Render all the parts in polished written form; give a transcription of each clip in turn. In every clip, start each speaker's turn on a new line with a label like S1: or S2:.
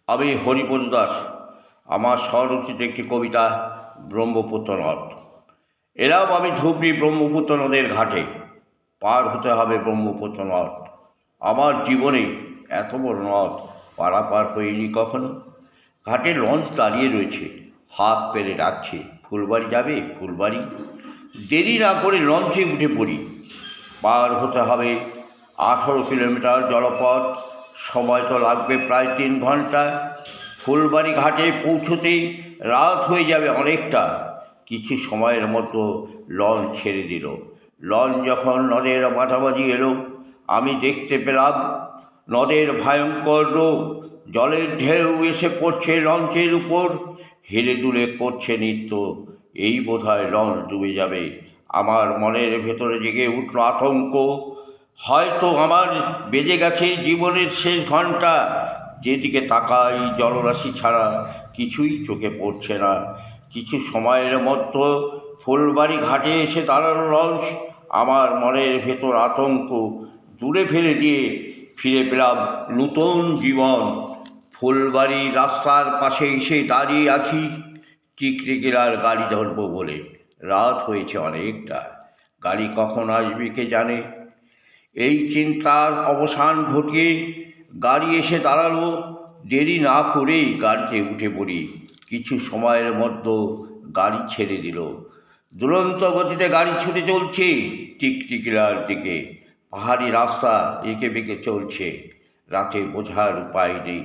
S1: আমি হরিপদ দাস। আমার স্বরচিত একটি কবিতা ব্রহ্মপুত্র নদ। এলাম আমি ধুবড়ি ব্রহ্মপুত্র নদের ঘাটে, পার হতে হবে ব্রহ্মপুত্র নদ। আমার জীবনে এত বড় নদ পারাপার হয়নি কখনো। ঘাটে লঞ্চ দাঁড়িয়ে রয়েছে, হাত পেরে ডাকছে, ফুলবাড়ি যাবে ফুলবাড়ি। দেরি না করে লঞ্চে উঠে পড়ি। পার হতে হবে 18 কিলোমিটার জলপথ, সময় তো লাগবে প্রায় 3 ঘন্টা। ফুলবাড়ি ঘাটে পৌঁছতেই রাত হয়ে যাবে অনেকটা। কিছু সময়ের মতো লঞ্চ ছেড়ে দিল। লঞ্চ যখন নদের মাঝামাঝি এলো, আমি দেখতে পেলাম নদের ভয়ঙ্কর রূপ। জলের ঢেউ এসে পড়ছে লঞ্চের উপর, হেলে দুলে করছে নৃত্য। এই বোধহয় লঞ্চ ডুবে যাবে। আমার মনের ভেতরে জেগে উঠল আতঙ্ক। হয়তো আমার বেজে গেছে জীবনের শেষ ঘন্টা। যেদিকে তাকাই জলরাশি ছাড়া কিছুই চোখে পড়ছে না। কিছু সময়ের মধ্যে ফুলবাড়ি ঘাটে এসে দাঁড়ালো লঞ্চ। আমার মনের ভেতর আতঙ্ক দূরে ফেলে দিয়ে ফিরে পেলাম নতুন জীবন। ফুলবাড়ি রাস্তার পাশে এসে দাঁড়িয়ে আছি, টিকটিকিলার গাড়ি ধরবো বলে। রাত হয়েছে অনেকটা, গাড়ি কখন আসবে কে জানে। এই চিন্তার অবসান ঘটিয়ে গাড়ি এসে দাঁড়ালো। দেরি না করেই গাড়িতে উঠে পড়ি। কিছু সময়ের মধ্যে গাড়ি ছেড়ে দিল। দুরন্ত গতিতে গাড়ি ছুটে চলছে টিকটিকিলার দিকে। পাহাড়ি রাস্তা এঁকে বেঁকে চলছে, রাতে বোঝার উপায় নেই।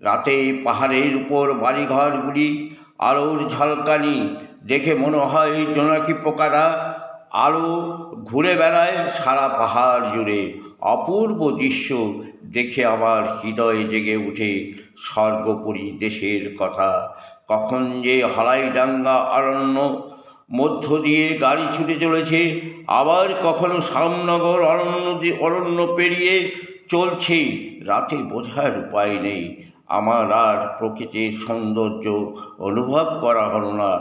S1: রাতে পাহাড়ের উপর বাড়িঘরগুলি আলোর ঝলকানি দেখে মনে হয় জোনাকি পোকারা আলো ঘুরে বেড়ায় সারা পাহাড় জুড়ে। অপূর্ব দৃশ্য দেখে আমার হৃদয়ে জেগে উঠে স্বর্গপুরী দেশের কথা। কখন যে হলাইডাঙ্গা অরণ্য মধ্য দিয়ে গাড়ি ছুটে চলেছে, আবার কখনো শ্যামনগর অরণ্য পেরিয়ে চলছে। রাতে বোঝার উপায় নেই। আমার আর প্রকৃতির সৌন্দর্য অনুভব করা হলো না।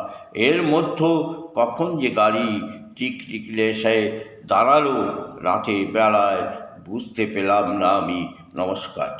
S1: এর মধ্যে কখন যে গাড়ি টিকটিকিলে এসে দাঁড়ালো রাতে বেলায়, বুঝতে পেলাম না আমি। নমস্কার।